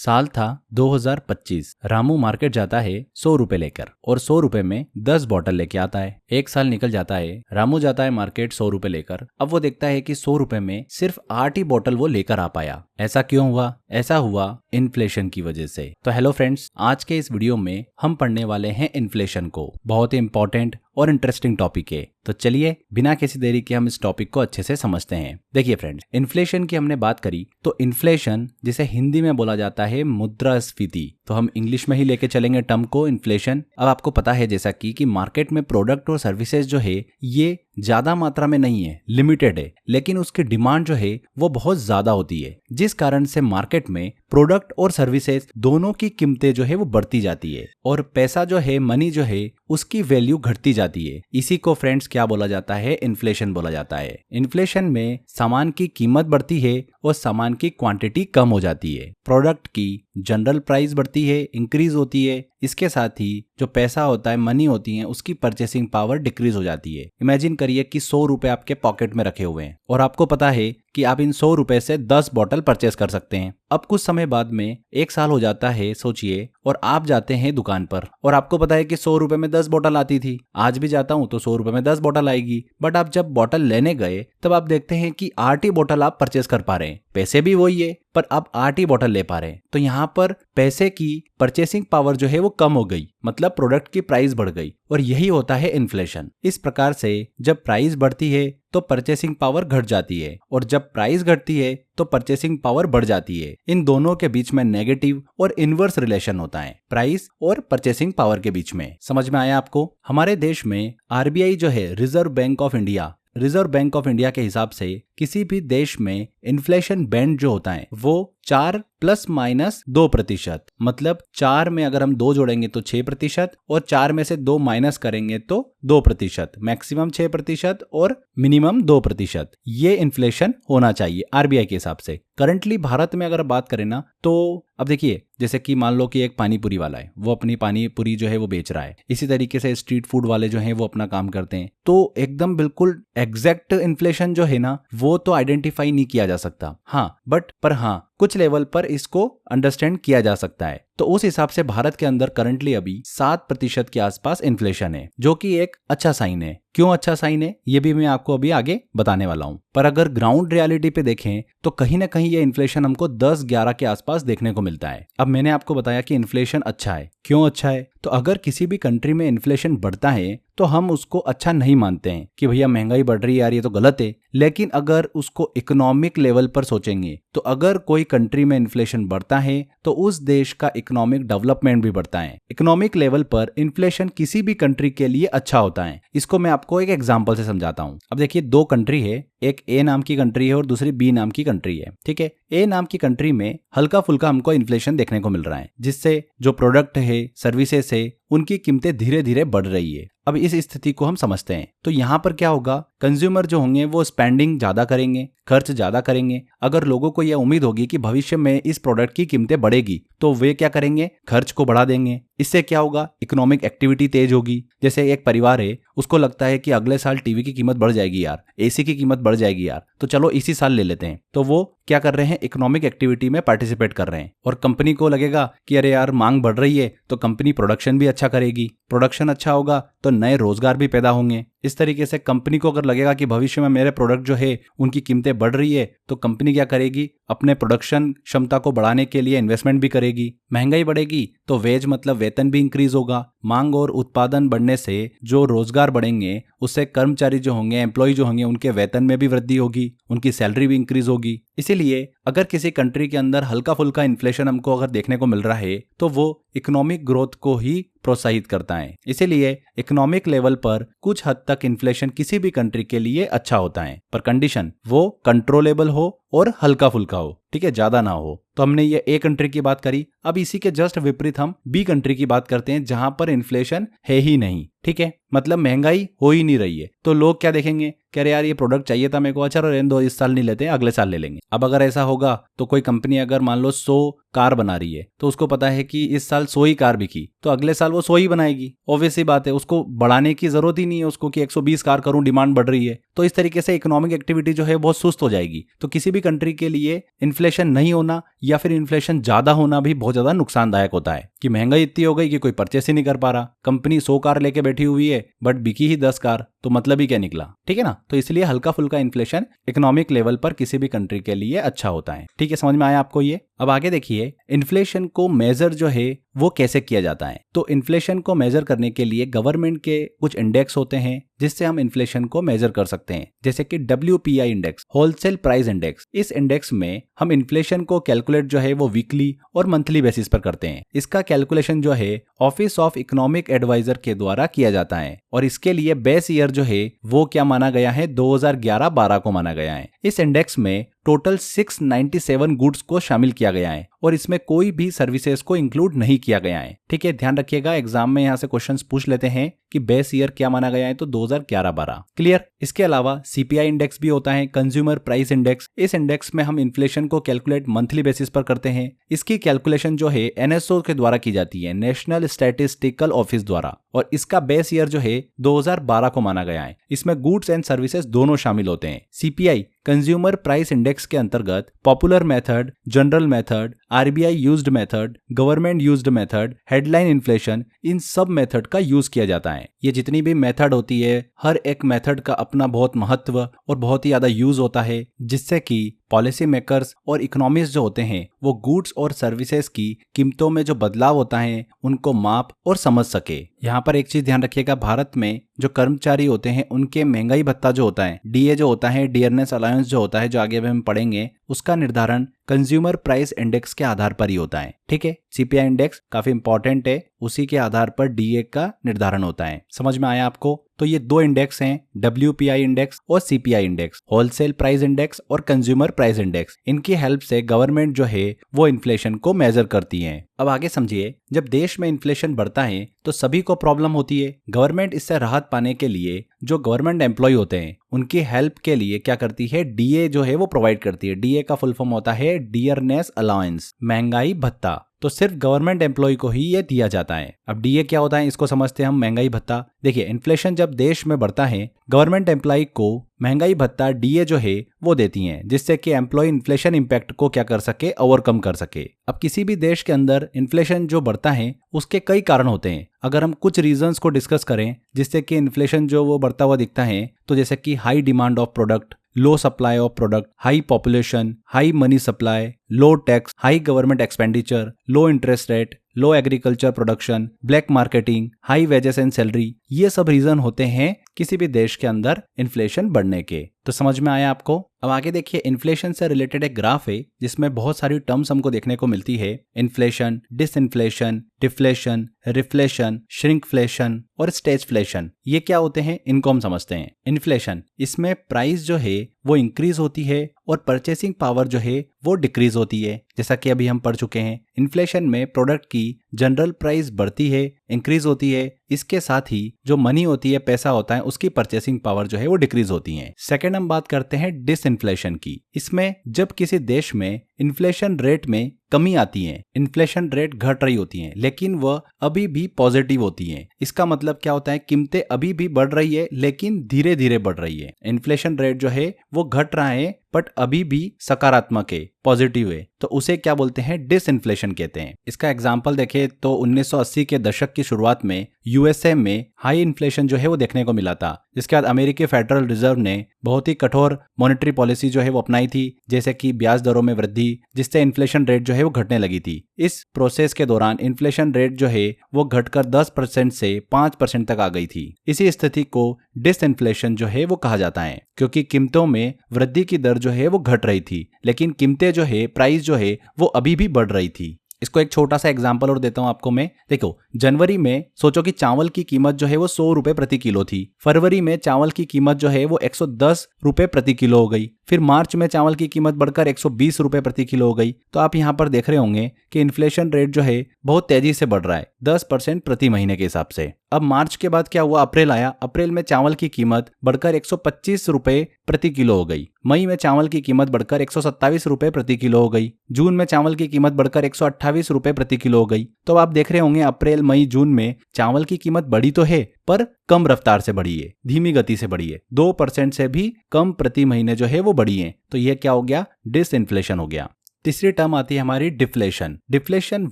साल था 2025। रामू मार्केट जाता है 100 रुपए लेकर और 100 रुपए में 10 बॉटल लेके आता है। एक साल निकल जाता है, रामू जाता है मार्केट 100 रुपए लेकर। अब वो देखता है कि 100 रुपए में सिर्फ 8 ही बॉटल वो लेकर आ पाया। ऐसा क्यों हुआ? ऐसा हुआ इन्फ्लेशन की वजह से। तो हेलो फ्रेंड्स, आज के इस वीडियो में हम पढ़ने वाले हैं इन्फ्लेशन को। बहुत ही इंपॉर्टेंट और इंटरेस्टिंग टॉपिक है। तो चलिए बिना किसी देरी के हम इस टॉपिक को अच्छे से समझते हैं। देखिए फ्रेंड्स, इन्फ्लेशन की हमने बात करी तो इन्फ्लेशन जिसे हिंदी में बोला जाता है मुद्रास्फीति, तो हम इंग्लिश में ही लेके चलेंगे टर्म को इन्फ्लेशन। अब आपको पता है जैसा कि मार्केट में प्रोडक्ट और सर्विसेज जो है ये ज्यादा मात्रा में नहीं है, लिमिटेड है, लेकिन उसकी डिमांड जो है वो बहुत ज्यादा होती है, जिस कारण से मार्केट में प्रोडक्ट और सर्विसेज दोनों की कीमतें जो है वो बढ़ती जाती है और पैसा जो है, मनी जो है, उसकी वैल्यू घटती जाती है। इसी को फ्रेंड्स क्या बोला जाता है? इन्फ्लेशन बोला जाता है। इन्फ्लेशन में सामान की कीमत बढ़ती है और सामान की क्वांटिटी कम हो जाती है। प्रोडक्ट की जनरल प्राइस बढ़ती है, इंक्रीज होती है। इसके साथ ही जो पैसा होता है, मनी होती है, उसकी परचेसिंग पावर डिक्रीज हो जाती है। इमेजिन करिए कि 100 रुपए आपके पॉकेट में रखे हुए हैं और आपको पता है कि आप इन 100 रुपए से 10 बॉटल परचेस कर सकते हैं। अब कुछ समय बाद में 1 साल हो जाता है, सोचिए, और आप जाते हैं दुकान पर और आपको पता है कि 100 रुपए में 10 बॉटल आती थी। आज भी जाता हूं तो 100 रुपए में 10 बॉटल आएगी। बट आप जब बॉटल लेने गए तब आप देखते हैं कि 8 ही बॉटल आप परचेस कर पा रहे हैं। पैसे भी वही है पर आप 8 ही बॉटल ले पा रहे हैं। तो यहाँ पर पैसे की परचेसिंग पावर जो है वो कम हो गई, मतलब प्रोडक्ट की प्राइस बढ़ गई। और यही होता है इन्फ्लेशन। इस प्रकार से जब प्राइस बढ़ती है तो परचेसिंग पावर घट जाती है और जब प्राइस घटती है तो परचेसिंग पावर बढ़ जाती है। इन दोनों के बीच में नेगेटिव और इनवर्स रिलेशन होता है, प्राइस और परचेसिंग पावर के बीच में। समझ में आया आपको? हमारे देश में आरबीआई जो है, रिजर्व बैंक ऑफ इंडिया के हिसाब से किसी भी देश में इन्फ्लेशन बैंड जो होता है वो 4 ±2%, मतलब 4 में अगर हम 2 जोड़ेंगे तो 6% और 4 में से 2 माइनस करेंगे तो 2%, मैक्सिमम 6% और मिनिमम 2%। ये इन्फ्लेशन होना चाहिए आरबीआई के हिसाब से। करंटली भारत में अगर बात करें ना तो अब देखिए, जैसे कि मान लो कि एक पानीपुरी वाला है, वो अपनी पानीपुरी जो है वो बेच रहा है। इसी तरीके से स्ट्रीट फूड वाले जो हैं वो अपना काम करते हैं। तो एकदम बिल्कुल एग्जैक्ट इन्फ्लेशन जो है ना वो तो आइडेंटिफाई नहीं किया जा सकता, हाँ, कुछ लेवल पर इसको अंडरस्टैंड किया जा सकता है। तो उस हिसाब से भारत के अंदर करंटली अभी 7% के आसपास इन्फ्लेशन है, जो कि एक अच्छा साइन है। क्यों अच्छा साइन है ये भी मैं आपको अभी आगे बताने वाला हूं। पर अगर ग्राउंड रियलिटी पे देखें तो कहीं ना कहीं ये इन्फ्लेशन हमको 10-11 के आसपास देखने को मिलता है। अब मैंने आपको बताया कि इन्फ्लेशन अच्छा है। क्यों अच्छा है? तो अगर किसी भी कंट्री में इन्फ्लेशन बढ़ता है तो हम उसको अच्छा नहीं मानते हैं कि भैया महंगाई बढ़ रही है यार, ये तो गलत है। लेकिन अगर उसको इकोनॉमिक लेवल पर सोचेंगे तो अगर कोई कंट्री में इन्फ्लेशन बढ़ता है तो उस देश का इकोनॉमिक डेवलपमेंट भी बढ़ता है। इकोनॉमिक लेवल पर इन्फ्लेशन किसी भी कंट्री के लिए अच्छा होता है। इसको मैं आपको एक एग्जांपल से समझाता हूं। अब देखिए, 2 कंट्री है, एक ए नाम की कंट्री है और दूसरी बी नाम की कंट्री है। ठीक है, ए नाम की कंट्री में हल्का फुल्का हमको इन्फ्लेशन देखने को मिल रहा है, जिससे जो प्रोडक्ट है, सर्विसेज है, उनकी कीमतें धीरे धीरे बढ़ रही है। अब इस स्थिति को हम समझते हैं तो यहाँ पर क्या होगा, कंज्यूमर जो होंगे वो स्पेंडिंग ज्यादा करेंगे, खर्च ज्यादा करेंगे। अगर लोगों को यह उम्मीद होगी कि भविष्य में इस प्रोडक्ट की कीमतें बढ़ेगी तो वे क्या करेंगे, खर्च को बढ़ा देंगे। इससे क्या होगा, इकोनॉमिक एक्टिविटी तेज होगी। जैसे एक परिवार है, उसको लगता है कि अगले साल टीवी की कीमत बढ़ जाएगी यार, एसी की कीमत बढ़ जाएगी यार, तो चलो इसी साल ले लेते हैं। तो वो क्या कर रहे हैं, इकोनॉमिक एक्टिविटी में पार्टिसिपेट कर रहे हैं। और कंपनी को लगेगा कि अरे यार मांग बढ़ रही है तो कंपनी प्रोडक्शन भी अच्छा करेगी। प्रोडक्शन अच्छा होगा तो नए रोजगार भी पैदा होंगे। इस तरीके से कंपनी को अगर लगेगा कि भविष्य में मेरे प्रोडक्ट जो है उनकी कीमतें बढ़ रही है तो कंपनी क्या करेगी, अपने प्रोडक्शन क्षमता को बढ़ाने के लिए इन्वेस्टमेंट भी करेगी। महंगाई बढ़ेगी तो वेज मतलब वेतन भी इंक्रीज होगा। मांग और उत्पादन बढ़ने से जो रोजगार बढ़ेंगे उससे कर्मचारी जो होंगे, एम्प्लॉय जो होंगे, उनके वेतन में भी वृद्धि होगी, उनकी सैलरी भी इंक्रीज होगी। इसीलिए अगर किसी कंट्री के अंदर हल्का फुल्का इन्फ्लेशन हमको अगर देखने को मिल रहा है तो वो इकोनॉमिक ग्रोथ को ही प्रोत्साहित करता है। इसीलिए इकोनॉमिक लेवल पर कुछ हद तक इन्फ्लेशन किसी भी कंट्री के लिए अच्छा होता है, पर कंडीशन वो कंट्रोलेबल हो और हल्का फुल्का हो। ठीक है, ज्यादा ना हो। तो हमने ये ए कंट्री की बात करी। अब इसी के जस्ट विपरीत हम बी कंट्री की बात करते हैं, जहां पर इन्फ्लेशन है ही नहीं। ठीक है, मतलब महंगाई हो ही नहीं रही है। तो लोग क्या देखेंगे, कह रहे यार ये प्रोडक्ट चाहिए था मेरे को, अच्छा रहने दो, इस साल नहीं लेते, अगले साल ले लेंगे। अब अगर ऐसा होगा तो कोई कंपनी अगर मान लो 100 कार बना रही है तो उसको पता है कि इस साल 100 ही कार बिकी तो अगले साल वो 100 ही बनाएगी। ऑब्वियस सी बात है, उसको बढ़ाने की जरूरत ही नहीं है उसको कि 120 कार करूं, डिमांड बढ़ रही है। तो इस तरीके से इकोनॉमिक एक्टिविटी जो है बहुत सुस्त हो जाएगी। तो किसी भी कंट्री के लिए इन्फ्लेशन नहीं होना या फिर इन्फ्लेशन ज्यादा होना भी बहुत ज्यादा नुकसानदायक होता है कि महंगाई इतनी हो गई कि कोई परचेस ही नहीं कर पा रहा। कंपनी 100 कार लेके बैठी हुई है बट बिकी ही 10 कार, तो मतलब ही क्या निकला, ठीक है ना। तो इसलिए हल्का फुल्का इन्फ्लेशन इकोनॉमिक लेवल पर किसी भी कंट्री के लिए अच्छा होता है। ठीक है, समझ में आया आपको ये। अब आगे देखिए इन्फ्लेशन को मेजर जो है वो कैसे किया जाता है। तो इन्फ्लेशन को मेजर करने के लिए गवर्नमेंट के कुछ इंडेक्स होते हैं जिससे हम इन्फ्लेशन को मेजर कर सकते हैं, जैसे कि WPI index, wholesale price index. इस इंडेक्स में हम इन्फ्लेशन को कैलकुलेट जो है वो वीकली और मंथली बेसिस पर करते हैं। इसका कैलकुलेशन जो है ऑफिस ऑफ इकोनॉमिक एडवाइजर के द्वारा किया जाता है और इसके लिए बेस ईयर जो है वो क्या माना गया है, 2011-12 को माना गया है। इस इंडेक्स में टोटल 697 गुड्स को शामिल किया गया है और इसमें कोई भी सर्विसेज को इंक्लूड नहीं किया गया है। ठीक है, ध्यान रखिएगा, एग्जाम में यहाँ से क्वेश्चंस पूछ लेते हैं कि बेस ईयर क्या माना गया है, तो 2011-12। क्लियर। इसके अलावा CPI इंडेक्स भी होता है, कंज्यूमर प्राइस इंडेक्स। इस इंडेक्स में हम इन्फ्लेशन को कैलकुलेट मंथली बेसिस पर करते हैं। इसकी कैलकुलेशन जो है NSO के द्वारा की जाती है, नेशनल स्टैटिस्टिकल ऑफिस द्वारा, और इसका बेस ईयर जो है 2012 को माना गया है। इसमें गुड्स एंड सर्विसेज दोनों शामिल होते हैं। CPI कंज्यूमर प्राइस इंडेक्स के अंतर्गत popular method, general method, RBI used method, government used method, headline inflation, इन सब मेथड का यूज किया जाता है। ये जितनी भी मेथड होती है, हर एक मेथड का अपना बहुत महत्व और बहुत ही ज्यादा यूज होता है, जिससे कि पॉलिसी मेकर्स और इकोनॉमिस्ट जो होते हैं वो गुड्स और सर्विसेज की कीमतों में जो बदलाव होता है उनको माप और समझ सके। यहाँ पर एक चीज ध्यान रखिएगा, भारत में जो कर्मचारी होते हैं उनके महंगाई भत्ता जो होता है, DA जो होता है, डियरनेस अलाउंस जो होता है, जो आगे हम पढ़ेंगे, उसका निर्धारण कंज्यूमर प्राइस इंडेक्स के आधार पर ही होता है। ठीक है, CPI इंडेक्स काफी इंपॉर्टेंट है, उसी के आधार पर DA का निर्धारण होता है। समझ में आया आपको। तो ये दो इंडेक्स हैं, WPI इंडेक्स और CPI index, wholesale price index और कंज्यूमर प्राइस इंडेक्स। इनकी हेल्प से गवर्नमेंट जो है वो इन्फ्लेशन को मेजर करती है। अब आगे समझिए, जब देश में इन्फ्लेशन बढ़ता है तो सभी को प्रॉब्लम होती है। गवर्नमेंट इससे राहत पाने के लिए जो गवर्नमेंट एम्प्लॉय होते हैं उनकी हेल्प के लिए क्या करती है, DA जो है वो प्रोवाइड करती है। DA का फुल फॉर्म होता है डियरनेस अलाउंस, महंगाई भत्ता। तो सिर्फ गवर्नमेंट एम्प्लॉय को ही ये दिया जाता है। अब DA क्या होता है, इसको समझते हैं हम, महंगाई भत्ता। देखिए, इन्फ्लेशन जब देश में बढ़ता है, गवर्नमेंट एम्प्लॉय को महंगाई भत्ता DA जो है वो देती हैं, जिससे कि एम्प्लॉय इन्फ्लेशन इंपैक्ट को क्या कर सके, ओवरकम कर सके। अब किसी भी देश के अंदर इन्फ्लेशन जो बढ़ता है उसके कई कारण होते हैं। अगर हम कुछ रीजंस को डिस्कस करें जिससे कि इन्फ्लेशन जो वो बढ़ता हुआ दिखता है, तो जैसे कि high demand of product, low supply of product, high population, high money supply, low tax, high government expenditure, low interest rate, low agriculture production, black marketing, high wages and salary, ये सब रीजन होते हैं किसी भी देश के अंदर inflation बढ़ने के। तो समझ में आया आपको। अब आगे देखिए, इन्फ्लेशन से रिलेटेड एक ग्राफ है जिसमें बहुत सारी टर्म्स हमको देखने को मिलती है। Inflation, disinflation, deflation, reflation, shrinkflation और स्टेजफ्लेशन। ये क्या होते हैं, इनको हम समझते हैं। इन्फ्लेशन, इसमें प्राइस जो है वो इंक्रीज होती है और परचेसिंग पावर जो है वो डिक्रीज होती है। जैसा कि अभी हम पढ़ चुके हैं, इन्फ्लेशन में प्रोडक्ट की जनरल प्राइस बढ़ती है, इंक्रीज होती है, इसके साथ ही जो मनी होती है, पैसा होता है, उसकी परचेसिंग पावर जो है वो डिक्रीज होती है। सेकंड हम बात करते हैं डिसइन्फ्लेशन की। इसमें जब किसी देश में इन्फ्लेशन रेट में कमी आती है, इन्फ्लेशन रेट घट रही होती है लेकिन वह अभी भी पॉजिटिव होती है। इसका मतलब क्या होता है, कीमतें अभी भी बढ़ रही है लेकिन धीरे धीरे बढ़ रही है। इन्फ्लेशन रेट जो है वो घट रहा है बट अभी भी सकारात्मक है, पॉजिटिव है, तो उसे क्या बोलते हैं, डिसइन्फ्लेशन कहते हैं। इसका एग्जांपल देखें तो 1980 के दशक की शुरुआत में USA में हाई इन्फ्लेशन जो है वो देखने को मिला था, जिसके बाद अमेरिकी फेडरल रिजर्व ने बहुत ही कठोर मॉनेटरी पॉलिसी जो है वो अपनाई थी, जैसे कि ब्याज दरों में वृद्धि, जिससे इन्फ्लेशन रेट जो है वो घटने लगी थी। इस प्रोसेस के दौरान इन्फ्लेशन रेट जो है वो घटकर 10% से 5% तक आ गई थी। इसी स्थिति को डिसइन्फ्लेशन जो है वो कहा जाता है, क्योंकि कीमतों में वृद्धि की दर जो है वो घट रही थी लेकिन कीमतें जो है, प्राइस जो है वो अभी भी बढ़ रही थी। इसको एक छोटा सा एग्जांपल और देता हूं आपको मैं। देखो, जनवरी में सोचो कि चावल की कीमत जो है वो 100 रुपए प्रति किलो थी। फरवरी में चावल की कीमत जो है वो 110 रुपए प्रति किलो हो गई। फिर मार्च में चावल की कीमत बढ़कर 120 रुपए प्रति किलो हो गई। तो आप यहाँ पर देख रहे होंगे कि इन्फ्लेशन रेट जो है बहुत तेजी से बढ़ रहा है, 10% प्रति महीने के हिसाब से। अब मार्च के बाद क्या हुआ, अप्रैल आया। अप्रैल में चावल की कीमत बढ़कर 125 रुपए प्रति किलो हो गई। मई में चावल की कीमत बढ़कर 127 रुपए प्रति किलो हो गई। जून में चावल की कीमत बढ़कर 128 रुपए प्रति किलो हो गई। तो आप देख रहे होंगे अप्रैल मई जून में चावल की कीमत बढ़ी तो है, पर कम रफ्तार से बढ़ी है, धीमी गति से बढ़ी है। 2% से भी कम प्रति महीने जो है वो बढ़ी है। तो यह क्या हो गया, डिसइन्फ्लेशन हो गया। तीसरी टर्म आती है हमारी डिफ्लेशन। डिफ्लेशन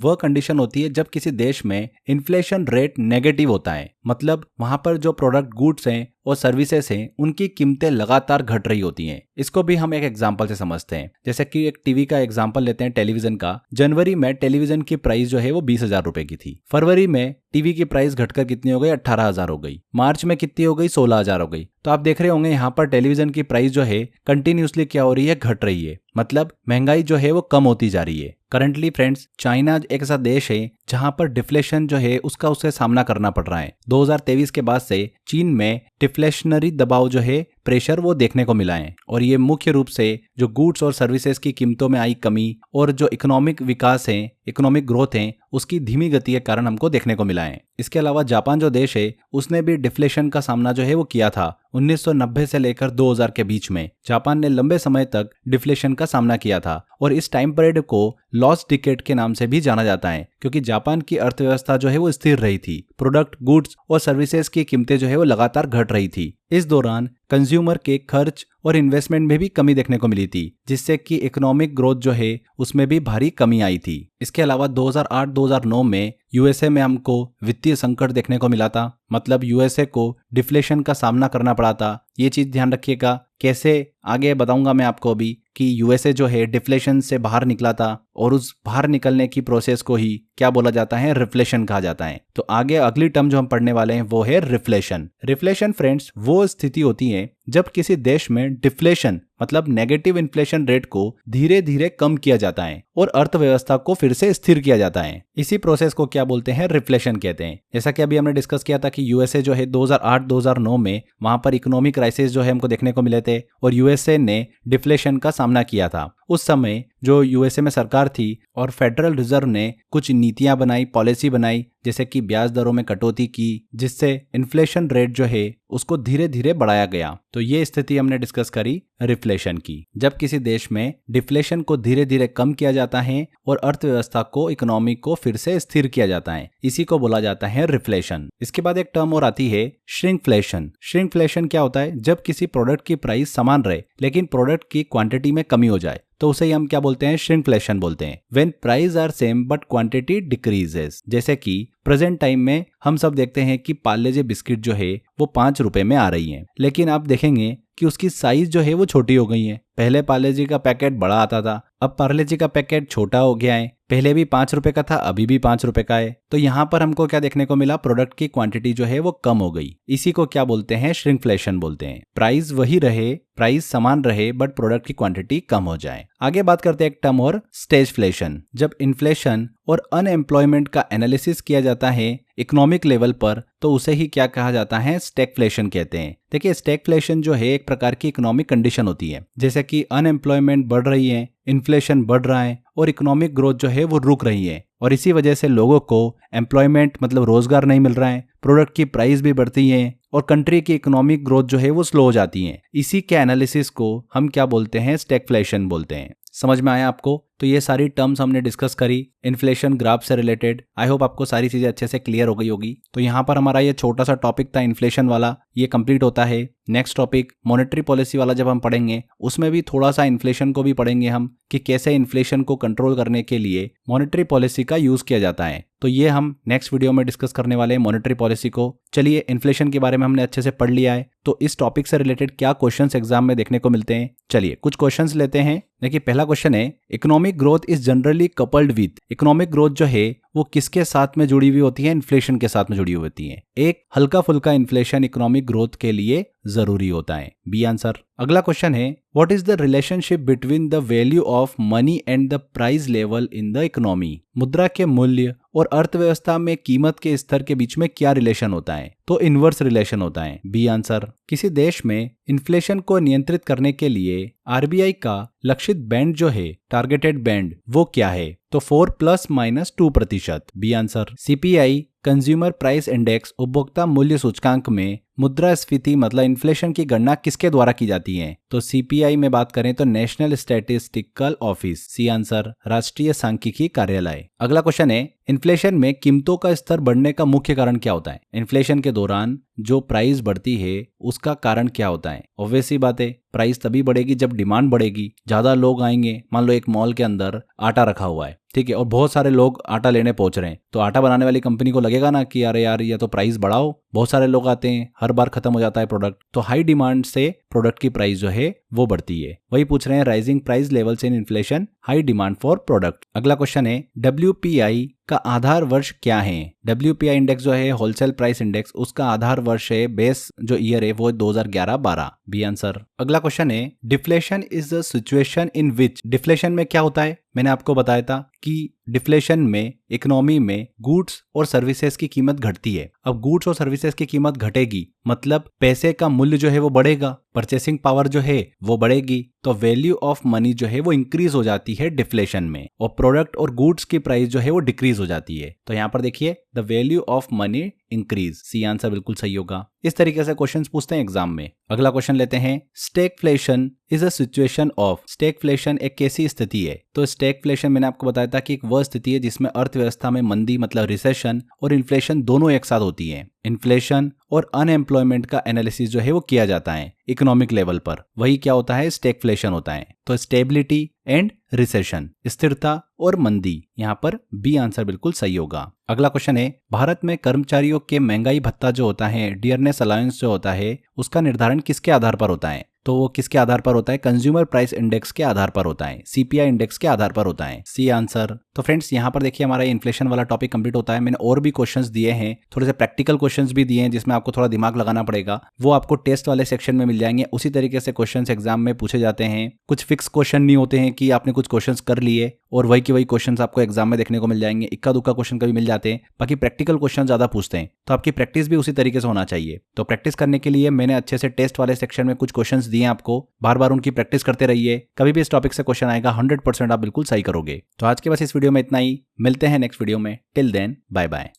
वह कंडीशन होती है जब किसी देश में इन्फ्लेशन रेट नेगेटिव होता है, मतलब वहां पर जो प्रोडक्ट गुड्स हैं और सर्विसेज हैं उनकी कीमतें लगातार घट रही होती हैं। इसको भी हम एक एग्जांपल से समझते हैं, जैसे कि एक टीवी का एग्जांपल लेते हैं, टेलीविजन का। जनवरी में टेलीविजन की प्राइस जो है वो 20,000 रुपए की थी। फरवरी में टीवी की प्राइस घटकर कितनी हो गई, 18,000 हो गई। मार्च में कितनी हो गई, 16,000 हो गई। तो आप देख रहे होंगे यहाँ पर टेलीविजन की प्राइस जो है कंटिन्यूसली क्या हो रही है, घट रही है, मतलब महंगाई जो है वो कम होती जा रही है। करंटली फ्रेंड्स, चाइना एक ऐसा देश है जहां पर डिफ्लेशन जो है उसका उसे सामना करना पड़ रहा है। 2023 के बाद से चीन में डिफ्लेशनरी दबाव जो है, प्रेशर वो देखने को मिला है। और ये मुख्य रूप से जो गुड्स और सर्विसेज की कीमतों में आई कमी और जो इकोनॉमिक विकास है, इकोनॉमिक ग्रोथ है, उसकी धीमी गति के कारण हमको देखने को मिला है। इसके अलावा जापान जो देश है उसने भी डिफ्लेशन का सामना जो है वो किया था। 1990 से लेकर 2000 के बीच में जापान ने लंबे समय तक डिफ्लेशन का सामना किया था और इस टाइम पीरियड को लॉस्ट डिकेड के नाम से भी जाना जाता है, क्योंकि जापान की अर्थव्यवस्था जो है वो स्थिर रही थी। प्रोडक्ट, गुड्स और सर्विसेज की कीमतें जो है वो लगातार घट रही थी। इस दौरान कंज्यूमर के खर्च और इन्वेस्टमेंट में भी कमी देखने को मिली थी, जिससे कि इकोनॉमिक ग्रोथ जो है उसमें भी भारी कमी आई थी। इसके अलावा 2008-2009 में यूएसए में हमको वित्तीय संकट देखने को मिला था, मतलब यूएसए को डिफ्लेशन का सामना करना पड़ा था। ये चीज ध्यान रखिएगा, कैसे आगे बताऊंगा मैं आपको अभी, कि यूएसए जो है डिफ्लेशन से बाहर निकला था और उस बाहर निकलने की प्रोसेस को ही क्या बोला जाता है, रिफ्लेशन कहा जाता है। तो आगे अगली टर्म जो हम पढ़ने वाले हैं वो है रिफ्लेशन। रिफ्लेशन फ्रेंड्स वो स्थिति होती है जब किसी देश में डिफ्लेशन मतलब नेगेटिव इन्फ्लेशन रेट को धीरे धीरे कम किया जाता है और अर्थव्यवस्था को फिर से स्थिर किया जाता है। इसी प्रोसेस को क्या बोलते हैं, रिफ्लेशन कहते हैं। जैसा कि अभी हमने डिस्कस किया था कि यूएसए जो है 2008-2009 में वहां पर इकोनॉमिक क्राइसिस जो है हमको देखने को मिले थे और यूएसए ने डिफ्लेशन का सामना किया था। उस समय जो यूएसए में सरकार थी और फेडरल रिजर्व ने कुछ नीतियां बनाई, पॉलिसी बनाई, जैसे कि ब्याज दरों में कटौती की, जिससे इन्फ्लेशन रेट जो है उसको धीरे धीरे बढ़ाया गया। तो ये स्थिति हमने डिस्कस करी रिफ्लेशन की, जब किसी देश में डिफ्लेशन को धीरे धीरे कम किया जाता है और अर्थव्यवस्था को, इकोनॉमी को फिर से स्थिर किया जाता है। इसी को बोला जाता है रिफ्लेशन। इसके बाद एक टर्म और आती है श्रिंकफ्लेशन। श्रिंकफ्लेशन क्या होता है, जब किसी प्रोडक्ट की प्राइस समान रहे लेकिन प्रोडक्ट की क्वांटिटी में कमी हो जाए तो उसे हम क्या बोलते हैं, श्रिंकफ्लेशन बोलते हैं। When price are same but quantity decreases. जैसे कि प्रेजेंट टाइम में हम सब देखते हैं कि पार्ले जी बिस्किट जो है वो 5 रुपए में आ रही है, लेकिन आप देखेंगे कि उसकी साइज जो है वो छोटी हो गई है। पहले पार्ले जी का पैकेट बड़ा आता था, अब पार्ले जी का पैकेट छोटा हो गया है। पहले भी 5 रुपए का था, अभी भी 5 रुपए का है। तो यहाँ पर हमको क्या देखने को मिला, प्रोडक्ट की क्वांटिटी जो है वो कम हो गई। इसी को क्या बोलते हैं, श्रिंकफ्लेशन बोलते हैं। प्राइस वही रहे, प्राइस समान रहे बट प्रोडक्ट की क्वांटिटी कम हो जाए। आगे बात करते हैं एक टर्म और स्टेजफ्लेशन। जब इन्फ्लेशन और अनएम्प्लॉयमेंट का एनालिसिस किया जाता है इकोनॉमिक लेवल पर तो उसे ही क्या कहा जाता है, स्टैगफ्लेशन कहते हैं। देखिए स्टैगफ्लेशन जो है एक प्रकार की इकोनॉमिक कंडीशन होती है, जैसे कि अनएम्प्लॉयमेंट बढ़ रही है, इन्फ्लेशन बढ़ रहा है और इकोनॉमिक ग्रोथ जो है वो रुक रही है और इसी वजह से लोगों को एम्प्लॉयमेंट मतलब रोजगार नहीं मिल रहा है, प्रोडक्ट की प्राइस भी बढ़ती है और कंट्री की इकोनॉमिक ग्रोथ जो है वो स्लो हो जाती है। इसी के एनालिसिस को हम क्या बोलते हैं, स्टैगफ्लेशन बोलते हैं। समझ में आया आपको? तो ये सारी टर्म्स हमने डिस्कस करी इन्फ्लेशन ग्राफ से रिलेटेड। आई होप आपको सारी चीजें अच्छे से क्लियर हो गई होगी। तो यहाँ पर हमारा ये छोटा सा टॉपिक था इन्फ्लेशन वाला, ये कंप्लीट होता है। नेक्स्ट टॉपिक मॉनेटरी पॉलिसी वाला जब हम पढ़ेंगे उसमें भी थोड़ा सा इन्फ्लेशन को भी पढ़ेंगे हम, कि कैसे इन्फ्लेशन को कंट्रोल करने के लिए मॉनेटरी पॉलिसी का यूज किया जाता है। तो ये हम नेक्स्ट वीडियो में डिस्कस करने वाले हैं मॉनेटरी पॉलिसी को। चलिए इन्फ्लेशन के बारे में हमने अच्छे से पढ़ लिया है, तो इस टॉपिक से रिलेटेड क्या क्वेश्चंस एग्जाम में देखने को मिलते हैं, चलिए कुछ क्वेश्चंस लेते हैं। देखिए पहला क्वेश्चन है, economic growth is generally coupled with. Economic growth जो है वो किसके साथ में जुड़ी हुई होती है, इन्फ्लेशन के साथ में जुड़ी हुई होती है। एक, हल्का फुल्का इन्फ्लेशन इकोनॉमिक ग्रोथ के लिए जरूरी होता है, बी आंसर। अगला क्वेश्चन है, what is the relationship between the value of money and the price level in the economy. मुद्रा के मूल्य और अर्थव्यवस्था में कीमत के स्तर के बीच में क्या रिलेशन होता है। तो इनवर्स रिलेशन होता है। B answer. किसी देश में इन्फ्लेशन को नियंत्रित करने के लिए आरबीआई का लक्षित बैंड जो है, टारगेटेड बैंड, वो क्या है? तो 4 ±2%। B answer. CPI consumer price index उपभोक्ता मूल्य सूचकांक में मुद्रास्फीति मतलब इन्फ्लेशन की गणना किसके द्वारा की जाती है? तो सीपीआई में बात करें तो national statistical office. C answer, राष्ट्रीय सांख्यिकी कार्यालय। अगला क्वेश्चन है, इन्फ्लेशन में कीमतों का स्तर बढ़ने का मुख्य कारण क्या होता है? इन्फ्लेशन के दौरान जो प्राइस बढ़ती है उसका कारण क्या होता है? ऑब्वियस सी बात है, प्राइस तभी बढ़ेगी जब डिमांड बढ़ेगी, ज्यादा लोग आएंगे। मान लो एक मॉल के अंदर आटा रखा हुआ है, ठीक है, और बहुत सारे लोग आटा लेने पहुंच रहे हैं, तो आटा बनाने वाली कंपनी को लगेगा ना कि अरे यार ये तो प्राइस बढ़ाओ, बहुत सारे लोग आते हैं, हर बार खत्म हो जाता है प्रोडक्ट, तो हाई डिमांड से प्रोडक्ट की प्राइस जो है वो बढ़ती है। वही पूछ रहे हैं, rising price levels in inflation, high demand for product. अगला क्वेश्चन है, WPI का आधार वर्ष क्या है? WPI इंडेक्स जो है, होलसेल प्राइस इंडेक्स, उसका आधार वर्ष है, बेस जो ईयर है वो 2011-12। B answer. अगला क्वेश्चन है, deflation is the situation in which, deflation में क्या होता है? मैंने आपको बताया था कि डिफ्लेशन में इकोनॉमी में गुड्स और सर्विसेज की कीमत घटती है। अब गुड्स और सर्विसेज की कीमत घटेगी मतलब पैसे का मूल्य जो है वो बढ़ेगा, परचेसिंग पावर जो है वो बढ़ेगी, तो वैल्यू ऑफ मनी जो है वो इंक्रीज हो जाती है डिफ्लेशन में, और प्रोडक्ट और गुड्स की प्राइस जो है वो डिक्रीज हो जाती है। तो यहाँ पर देखिए, the value of money increase. C answer बिल्कुल सही होगा। इस तरीके से क्वेश्चंस पूछते हैं एग्जाम में। अगला क्वेश्चन लेते हैं, stagflation is a situation of, stagflation एक कैसी स्थिति है? तो स्टैगफ्लेशन मैंने आपको बताया था कि एक वह स्थिति है जिसमें अर्थव्यवस्था में मंदी मतलब रिसेशन और इन्फ्लेशन दोनों एक साथ होती है। इन्फ्लेशन और अनएम्प्लॉयमेंट का एनालिसिस जो है वो किया जाता है इकोनॉमिक लेवल पर, वही क्या होता है? स्टैगफ्लेशन होता है। तो स्टेबिलिटी एंड रिसेशन, स्थिरता और मंदी, यहाँ पर बी आंसर बिल्कुल सही होगा। अगला क्वेश्चन है, भारत में कर्मचारियों के महंगाई भत्ता जो होता है, डियरनेस अलाउंस जो होता है, उसका निर्धारण किसके आधार पर होता है? तो वो किसके आधार पर होता है? कंज्यूमर प्राइस इंडेक्स के आधार पर होता है, सीपीआई इंडेक्स के आधार पर होता है। C answer. तो फ्रेंड्स यहाँ पर देखिए हमारा इन्फ्लेशन वाला टॉपिक कंप्लीट होता है। मैंने और भी क्वेश्चंस दिए हैं, थोड़े से प्रैक्टिकल क्वेश्चंस भी दिए हैं जिसमें आपको थोड़ा दिमाग लगाना पड़ेगा, वो आपको टेस्ट वाले सेक्शन में मिल जाएंगे। उसी तरीके से क्वेश्चंस एग्जाम में पूछे जाते हैं, कुछ फिक्स क्वेश्चन नहीं होते हैं कि आपने कुछ क्वेश्चंस कर लिए और वही के वही क्वेश्चंस आपको एग्जाम में देखने को मिल जाएंगे। इक्का दुक्का क्वेश्चन कभी मिल जाते हैं, बाकी प्रैक्टिकल क्वेश्चन ज्यादा पूछते हैं, तो आपकी प्रैक्टिस भी उसी तरीके से होना चाहिए। तो प्रैक्टिस करने के लिए मैंने अच्छे से टेस्ट वाले सेक्शन में कुछ क्वेश्चंस दिए आपको, बार बार उनकी प्रैक्टिस करते रहिए। कभी भी इस टॉपिक से क्वेश्चन आएगा 100% आप बिल्कुल सही करोगे। तो आज के बस इस वीडियो में इतना ही, मिलते हैं नेक्स्ट वीडियो में। Till then bye bye.